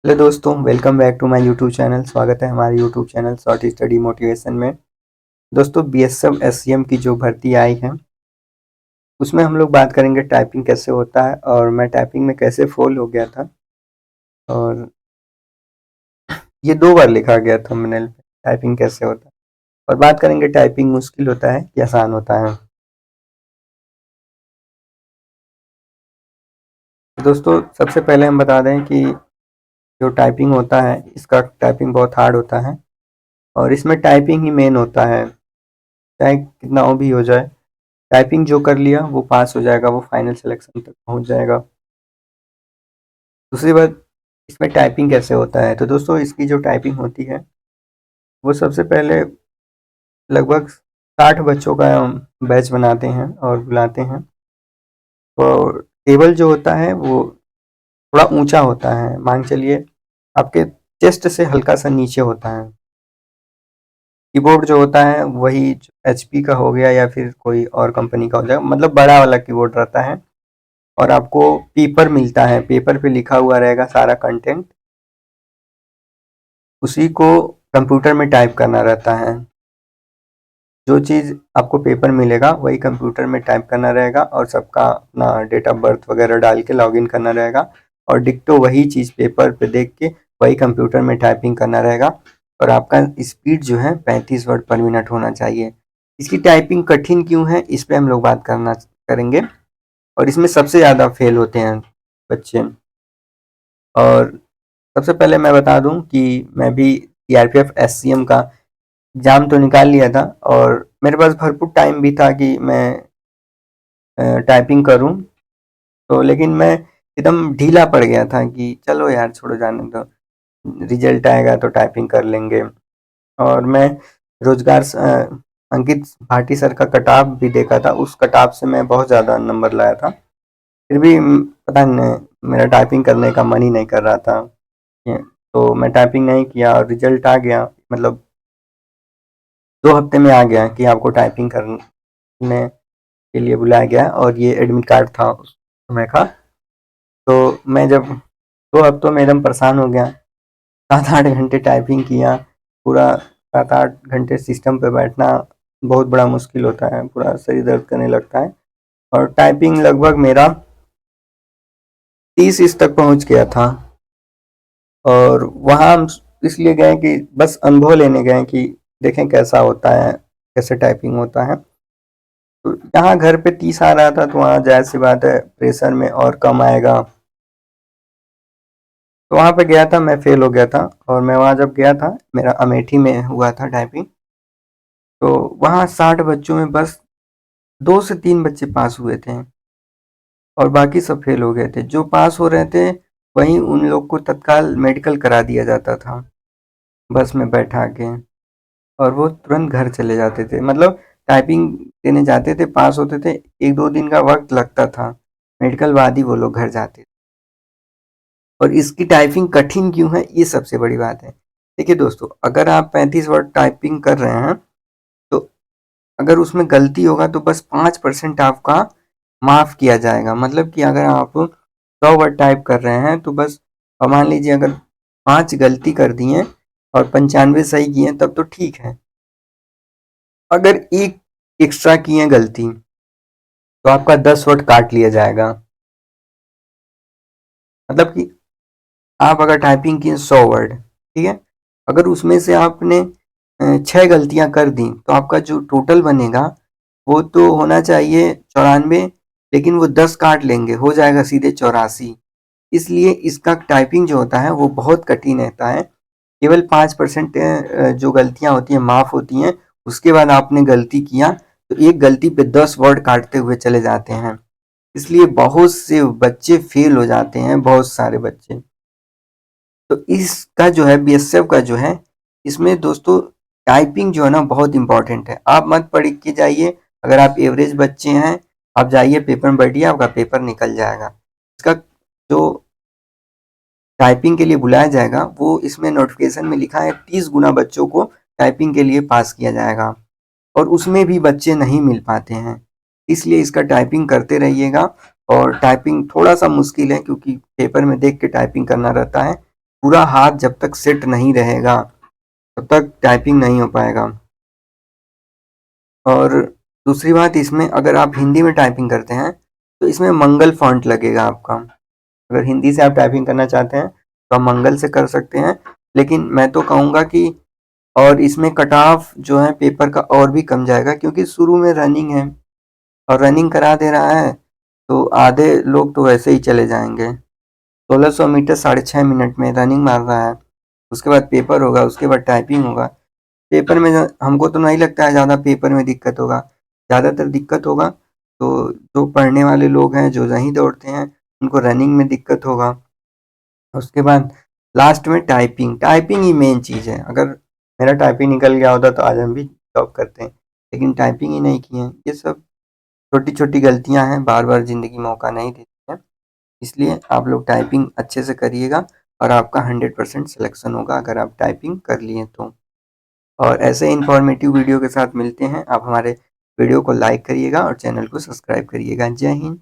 Hello दोस्तों, welcome back to my YouTube channel. स्वागत है हमारे YouTube channel short study motivation में। दोस्तों, बीएसएफ एससीएम की जो भर्ती आई है उसमें हम लोग बात करेंगे टाइपिंग कैसे होता है और मैं टाइपिंग में कैसे फेल हो गया था। और ये 2 बार लिखा गया थंबनेल पे टाइपिंग कैसे होता है। और बात करेंगे टाइपिंग मुश्किल होता है कि आसान होता है। तो दोस्तों, सबसे पहले हम बता दें कि जो टाइपिंग होता है इसका टाइपिंग बहुत हार्ड होता है और इसमें टाइपिंग ही मेन होता है। चाहे कितना वो भी हो जाए, टाइपिंग जो कर लिया वो पास हो जाएगा, वो फाइनल सिलेक्शन तक पहुंच जाएगा। दूसरी बात, इसमें टाइपिंग कैसे होता है। तो दोस्तों, इसकी जो टाइपिंग होती है वो सबसे पहले लगभग 60 बच्चों का बैच बनाते हैं और बुलाते हैं। तो टेबल जो होता है वो थोड़ा ऊंचा होता है, मान चलिए आपके चेस्ट से हल्का सा नीचे होता है। कीबोर्ड जो होता है वही एचपी का हो गया या फिर कोई और कंपनी का हो जाएगा, मतलब बड़ा वाला कीबोर्ड रहता है। और आपको पेपर मिलता है, पेपर पे लिखा हुआ रहेगा सारा कंटेंट, उसी को कंप्यूटर में टाइप करना रहता है। जो चीज़ आपको पेपर मिलेगा वही कंप्यूटर में टाइप करना रहेगा और सबका अपना डेट ऑफ बर्थ वगैरह डाल के लॉगिन करना रहेगा। और डिक्टो वही चीज़ पेपर पे देख के वही कंप्यूटर में टाइपिंग करना रहेगा। और आपका स्पीड जो है 35 वर्ड पर मिनट होना चाहिए। इसकी टाइपिंग कठिन क्यों है, इस पे हम लोग बात करना करेंगे। और इसमें सबसे ज़्यादा फेल होते हैं बच्चे। और सबसे पहले मैं बता दूं कि मैं भी सीआरपीएफ एससीएम का एग्ज़ाम तो निकाल लिया था और मेरे पास भरपूर टाइम भी था कि मैं टाइपिंग करूं। तो लेकिन मैं एकदम ढीला पड़ गया था कि चलो यार छोड़ो, जाने दो, रिजल्ट आएगा तो टाइपिंग कर लेंगे। और मैं रोजगार अंकित भाटी सर का कटाव भी देखा था, उस कटाव से मैं बहुत ज़्यादा नंबर लाया था। फिर भी पता नहीं, मेरा टाइपिंग करने का मन ही नहीं कर रहा था। तो मैं टाइपिंग नहीं किया और रिजल्ट आ गया, मतलब 2 हफ्ते में आ गया कि आपको टाइपिंग करने के लिए बुलाया गया। और ये एडमिट कार्ड था उस समय का। तो मैं जब 2 हफ्तों में एकदम परेशान हो गया, 7-8 घंटे टाइपिंग किया। पूरा 7-8 घंटे सिस्टम पे बैठना बहुत बड़ा मुश्किल होता है, पूरा शरीर दर्द करने लगता है। और टाइपिंग लगभग मेरा 30 इस तक पहुंच गया था। और वहाँ हम इसलिए गए कि बस अनुभव लेने गए कि देखें कैसा होता है, कैसे टाइपिंग होता है। तो यहाँ घर पे 30 आ रहा था तो वहाँ जाहिर सी बात है प्रेशर में और कम आएगा। तो वहाँ पे गया था, मैं फेल हो गया था। और मैं वहाँ जब गया था, मेरा अमेठी में हुआ था टाइपिंग। तो वहाँ 60 बच्चों में बस 2 से 3 बच्चे पास हुए थे और बाकी सब फेल हो गए थे। जो पास हो रहे थे वहीं उन लोग को तत्काल मेडिकल करा दिया जाता था बस में बैठा के, और वो तुरंत घर चले जाते थे। मतलब टाइपिंग देने जाते थे, पास होते थे, 1-2 दिन का वक्त लगता था, मेडिकल बाद ही वो लोग घर जाते थे। और इसकी टाइपिंग कठिन क्यों है, ये सबसे बड़ी बात है। देखिए दोस्तों, अगर आप 35 वर्ड टाइपिंग कर रहे हैं तो अगर उसमें गलती होगा तो बस 5% आपका माफ़ किया जाएगा। मतलब कि अगर आप 100 वर्ड टाइप कर रहे हैं तो बस, और मान लीजिए अगर 5 गलती कर दिए और 95 सही किए तब तो ठीक है। अगर एक एक्स्ट्रा किए गलती तो आपका 10 वर्ड काट लिया जाएगा। मतलब कि आप अगर टाइपिंग किए 100 वर्ड, ठीक है, अगर उसमें से आपने 6 गलतियां कर दी तो आपका जो टोटल बनेगा वो तो होना चाहिए 94, लेकिन वो 10 काट लेंगे, हो जाएगा सीधे 84। इसलिए इसका टाइपिंग जो होता है वो बहुत कठिन रहता है। केवल 5% जो गलतियां होती हैं माफ़ होती हैं। उसके बाद आपने गलती किया तो एक गलती पे 10 वर्ड काटते हुए चले जाते हैं। इसलिए बहुत से बच्चे फेल हो जाते हैं, बहुत सारे बच्चे। तो इसका जो है बीएसएफ का जो है, इसमें दोस्तों टाइपिंग जो है ना बहुत इंपॉर्टेंट है। आप मत पढ़ के जाइए, अगर आप एवरेज बच्चे हैं आप जाइए पेपर में बैठिए, आपका पेपर निकल जाएगा। इसका जो टाइपिंग के लिए बुलाया जाएगा वो इसमें नोटिफिकेशन में लिखा है 30 गुना बच्चों को टाइपिंग के लिए पास किया जाएगा, और उसमें भी बच्चे नहीं मिल पाते हैं। इसलिए इसका टाइपिंग करते रहिएगा। और टाइपिंग थोड़ा सा मुश्किल है क्योंकि पेपर में देख के टाइपिंग करना रहता है। पूरा हाथ जब तक सेट नहीं रहेगा तब तक टाइपिंग नहीं हो पाएगा। और दूसरी बात, इसमें अगर आप हिंदी में टाइपिंग करते हैं तो इसमें मंगल फॉन्ट लगेगा आपका। अगर हिंदी से आप टाइपिंग करना चाहते हैं तो आप मंगल से कर सकते हैं, लेकिन मैं तो कहूँगा कि और इसमें कट ऑफ जो है पेपर का और भी कम जाएगा, क्योंकि शुरू में रनिंग है और रनिंग करा दे रहा है तो आधे लोग तो वैसे ही चले जाएंगे। 1600 मीटर 6.5 मिनट में रनिंग मार रहा है, उसके बाद पेपर होगा, उसके बाद टाइपिंग होगा। पेपर में हमको तो नहीं लगता है ज़्यादा पेपर में दिक्कत होगा, ज़्यादातर दिक्कत होगा तो जो पढ़ने वाले लोग हैं जो नहीं दौड़ते हैं उनको रनिंग में दिक्कत होगा। उसके बाद लास्ट में टाइपिंग, टाइपिंग ही मेन चीज़ है। अगर मेरा टाइपिंग निकल गया होता तो आज हम भी जॉब करते हैं, लेकिन टाइपिंग ही नहीं की है। ये सब छोटी छोटी गलतियां हैं, बार बार ज़िंदगी मौका नहीं देती है, इसलिए आप लोग टाइपिंग अच्छे से करिएगा और आपका 100% सिलेक्शन होगा अगर आप टाइपिंग कर लिए तो। और ऐसे इन्फॉर्मेटिव वीडियो के साथ मिलते हैं। आप हमारे वीडियो को लाइक करिएगा और चैनल को सब्सक्राइब करिएगा। जय हिंद।